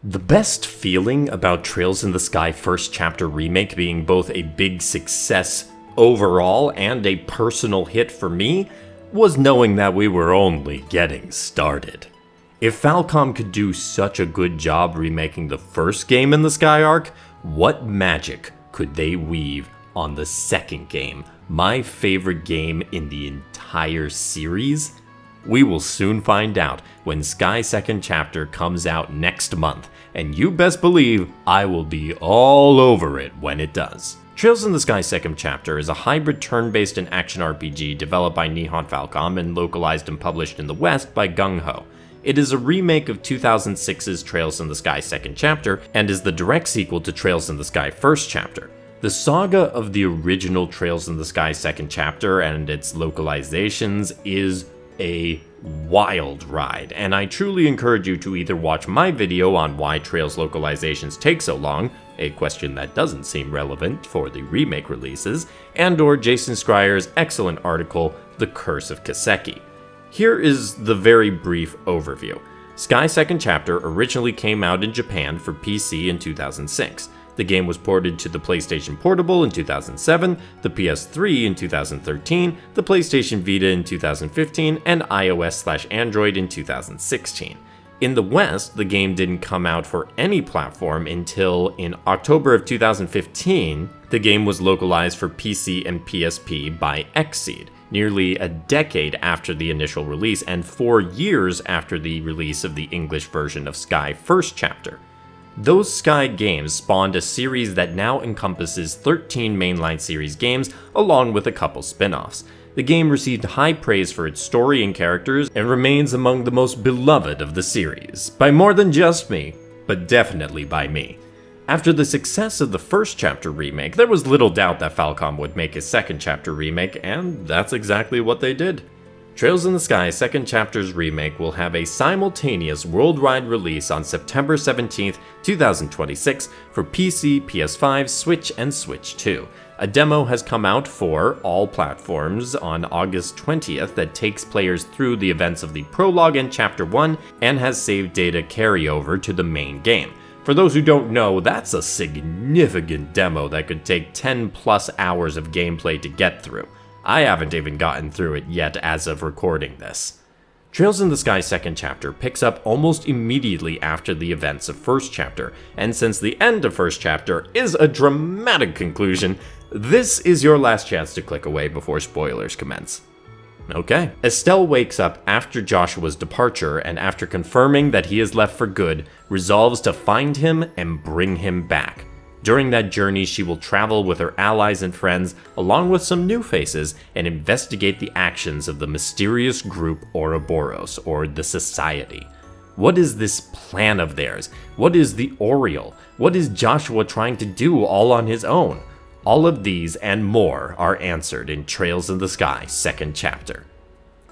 The best feeling about Trails in the Sky First Chapter Remake being both a big success overall and a personal hit for me was knowing that we were only getting started. If Falcom could do such a good job remaking the first game in the Sky Arc, what magic could they weave on the second game, my favorite game in the entire series? We will soon find out when Sky Second Chapter comes out next month, and you best believe I will be all over it when it does. Trails in the Sky Second Chapter is a hybrid turn-based and action RPG developed by Nihon Falcom and localized and published in the West by Gung Ho. It is a remake of 2006's Trails in the Sky Second Chapter and is the direct sequel to Trails in the Sky First Chapter. The saga of the original Trails in the Sky Second Chapter and its localizations is a wild ride, and I truly encourage you to either watch my video on why Trails localizations take so long, a question that doesn't seem relevant for the remake releases, and or Jason Schreier's excellent article, The Curse of Kaseki. Here is the very brief overview. Sky Second Chapter originally came out in Japan for PC in 2006. The game was ported to the PlayStation Portable in 2007, the PS3 in 2013, the PlayStation Vita in 2015, and iOS/Android in 2016. In the West, the game didn't come out for any platform until in October of 2015, the game was localized for PC and PSP by Xseed, nearly a decade after the initial release and 4 years after the release of the English version of Sky First Chapter. Those Sky games spawned a series that now encompasses 13 mainline series games, along with a couple spin-offs. The game received high praise for its story and characters, and remains among the most beloved of the series, by more than just me, but definitely by me. After the success of the first chapter remake, there was little doubt that Falcom would make a second chapter remake, and that's exactly what they did. Trails in the Sky Second Chapter's remake will have a simultaneous worldwide release on September 17th, 2026 for PC, PS5, Switch, and Switch 2. A demo has come out for all platforms on August 20th that takes players through the events of the prologue and Chapter 1 and has saved data carryover to the main game. For those who don't know, that's a significant demo that could take 10 plus hours of gameplay to get through. I haven't even gotten through it yet as of recording this. Trails in the Sky Second Chapter picks up almost immediately after the events of First Chapter, and since the end of First Chapter is a dramatic conclusion, this is your last chance to click away before spoilers commence. Okay. Estelle wakes up after Joshua's departure and after confirming that he is left for good, resolves to find him and bring him back. During that journey, she will travel with her allies and friends, along with some new faces, and investigate the actions of the mysterious group Ouroboros, or the Society. What is this plan of theirs? What is the Oriole? What is Joshua trying to do all on his own? All of these and more are answered in Trails in the Sky Second Chapter.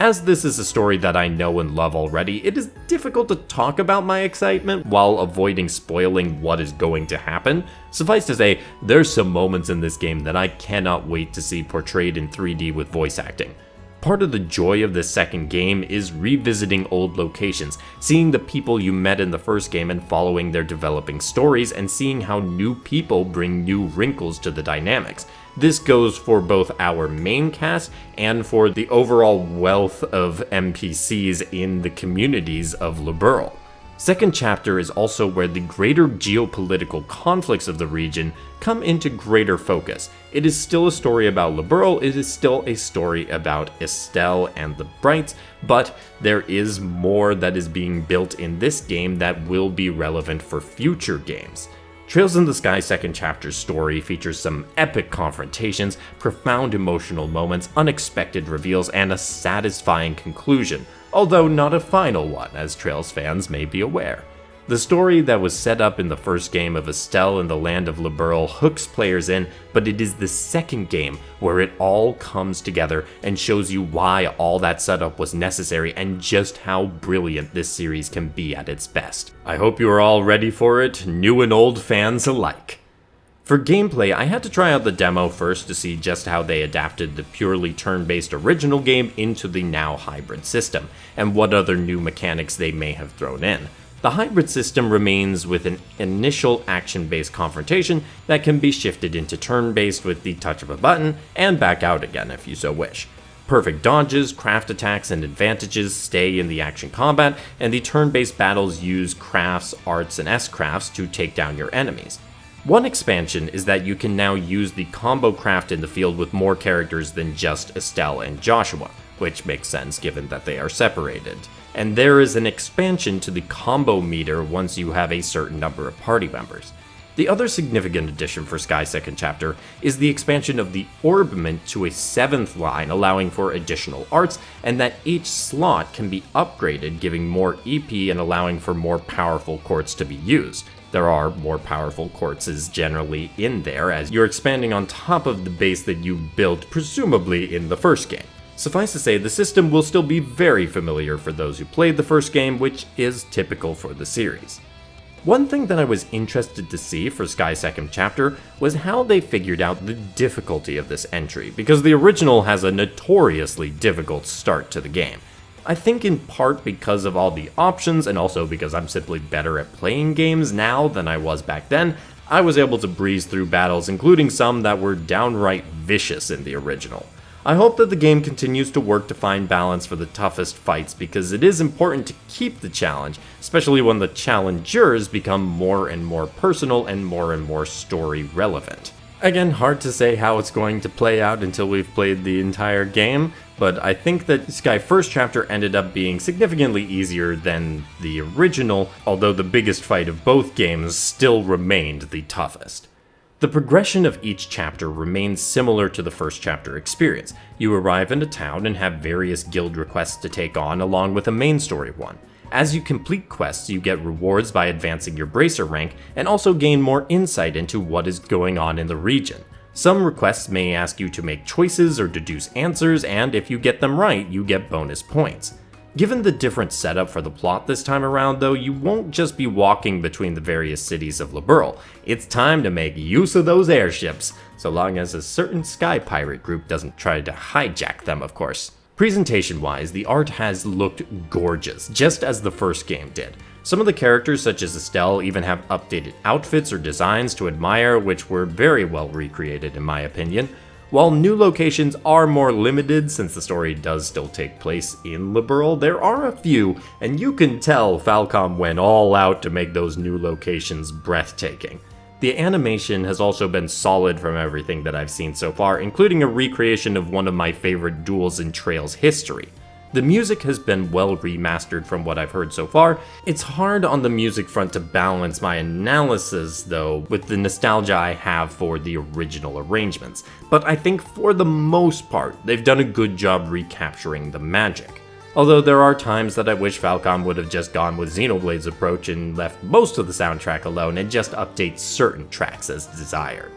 As this is a story that I know and love already, it is difficult to talk about my excitement while avoiding spoiling what is going to happen. Suffice to say, there's some moments in this game that I cannot wait to see portrayed in 3D with voice acting. Part of the joy of this second game is revisiting old locations, seeing the people you met in the first game and following their developing stories, and seeing how new people bring new wrinkles to the dynamics. This goes for both our main cast and for the overall wealth of NPCs in the communities of Liberl. Second Chapter is also where the greater geopolitical conflicts of the region come into greater focus. It is still a story about Liberl, it is still a story about Estelle and the Brights, but there is more that is being built in this game that will be relevant for future games. Trails in the Sky Second Chapter's story features some epic confrontations, profound emotional moments, unexpected reveals, and a satisfying conclusion, although not a final one, as Trails fans may be aware. The story that was set up in the first game of Estelle in the land of Liberl hooks players in, but it is the second game where it all comes together and shows you why all that setup was necessary and just how brilliant this series can be at its best. I hope you are all ready for it, new and old fans alike. For gameplay, I had to try out the demo first to see just how they adapted the purely turn-based original game into the now hybrid system, and what other new mechanics they may have thrown in. The hybrid system remains with an initial action-based confrontation that can be shifted into turn-based with the touch of a button, and back out again if you so wish. Perfect dodges, craft attacks, and advantages stay in the action combat, and the turn-based battles use crafts, arts, and S-crafts to take down your enemies. One expansion is that you can now use the combo craft in the field with more characters than just Estelle and Joshua, which makes sense given that they are separated. And there is an expansion to the combo meter once you have a certain number of party members. The other significant addition for Sky Second Chapter is the expansion of the orbment to a 7th line, allowing for additional arts, and that each slot can be upgraded, giving more EP and allowing for more powerful quartz to be used. There are more powerful quartzes generally in there, as you're expanding on top of the base that you built presumably in the first game. Suffice to say, the system will still be very familiar for those who played the first game, which is typical for the series. One thing that I was interested to see for Sky Second Chapter was how they figured out the difficulty of this entry, because the original has a notoriously difficult start to the game. I think in part because of all the options, and also because I'm simply better at playing games now than I was back then, I was able to breeze through battles, including some that were downright vicious in the original. I hope that the game continues to work to find balance for the toughest fights, because it is important to keep the challenge, especially when the challengers become more and more personal and more story relevant. Again, hard to say how it's going to play out until we've played the entire game, but I think that Sky First Chapter ended up being significantly easier than the original, although the biggest fight of both games still remained the toughest. The progression of each chapter remains similar to the first chapter experience. You arrive in a town and have various guild requests to take on, along with a main story one. As you complete quests, you get rewards by advancing your bracer rank, and also gain more insight into what is going on in the region. Some requests may ask you to make choices or deduce answers, and if you get them right, you get bonus points. Given the different setup for the plot this time around, though, you won't just be walking between the various cities of Liberl. It's time to make use of those airships, so long as a certain sky pirate group doesn't try to hijack them, of course. Presentation-wise, the art has looked gorgeous, just as the first game did. Some of the characters, such as Estelle, even have updated outfits or designs to admire, which were very well recreated in my opinion. While new locations are more limited, since the story does still take place in Liberl, there are a few, and you can tell Falcom went all out to make those new locations breathtaking. The animation has also been solid from everything that I've seen so far, including a recreation of one of my favorite duels in Trails history. The music has been well remastered from what I've heard so far. It's hard on the music front to balance my analysis, though, with the nostalgia I have for the original arrangements, but I think for the most part, they've done a good job recapturing the magic. Although there are times that I wish Falcom would have just gone with Xenoblade's approach and left most of the soundtrack alone and just update certain tracks as desired.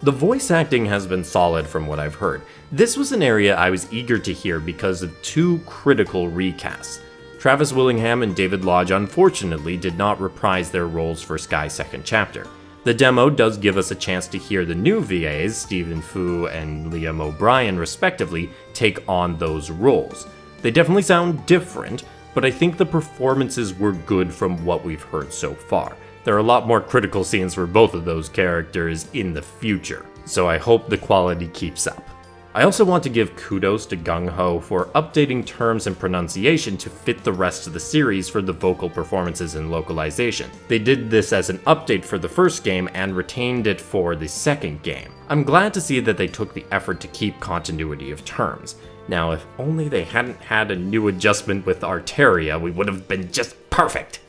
The voice acting has been solid from what I've heard. This was an area I was eager to hear because of two critical recasts. Travis Willingham and David Lodge unfortunately did not reprise their roles for Sky Second Chapter. The demo does give us a chance to hear the new VAs, Stephen Fu and Liam O'Brien respectively, take on those roles. They definitely sound different, but I think the performances were good from what we've heard so far. There are a lot more critical scenes for both of those characters in the future, so I hope the quality keeps up. I also want to give kudos to Gung Ho for updating terms and pronunciation to fit the rest of the series for the vocal performances and localization. They did this as an update for the first game and retained it for the second game. I'm glad to see that they took the effort to keep continuity of terms. Now, if only they hadn't had a new adjustment with Arteria, we would have been just perfect!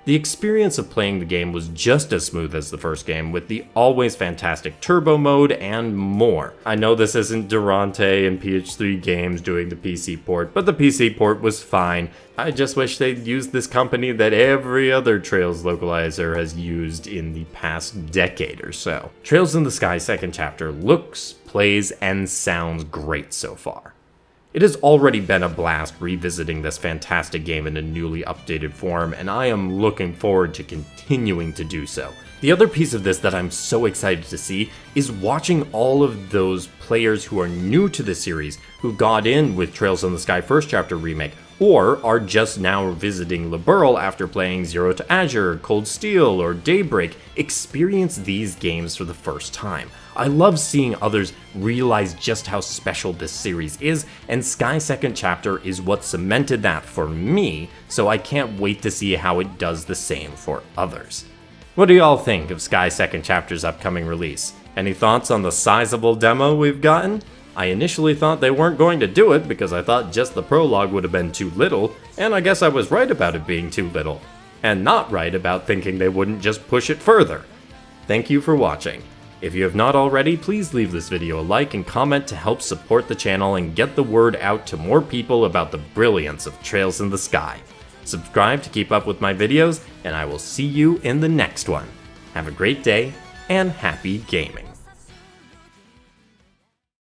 The experience of playing the game was just as smooth as the first game, with the always fantastic turbo mode and more. I know this isn't Durante and PH3 Games doing the PC port, but the PC port was fine. I just wish they'd used this company that every other Trails localizer has used in the past decade or so. Trails in the Sky Second Chapter looks, plays, and sounds great so far. It has already been a blast revisiting this fantastic game in a newly updated form, and I am looking forward to continuing to do so. The other piece of this that I'm so excited to see is watching all of those players who are new to the series, who got in with Trails in the Sky First Chapter Remake, or are just now visiting Liberl after playing Zero to Azure, Cold Steel, or Daybreak, experience these games for the first time. I love seeing others realize just how special this series is, and Sky Second Chapter is what cemented that for me, so I can't wait to see how it does the same for others. What do y'all think of Sky Second Chapter's upcoming release? Any thoughts on the sizable demo we've gotten? I initially thought they weren't going to do it because I thought just the prologue would have been too little, and I guess I was right about it being too little. And not right about thinking they wouldn't just push it further. Thank you for watching. If you have not already, please leave this video a like and comment to help support the channel and get the word out to more people about the brilliance of Trails in the Sky. Subscribe to keep up with my videos, and I will see you in the next one. Have a great day, and happy gaming.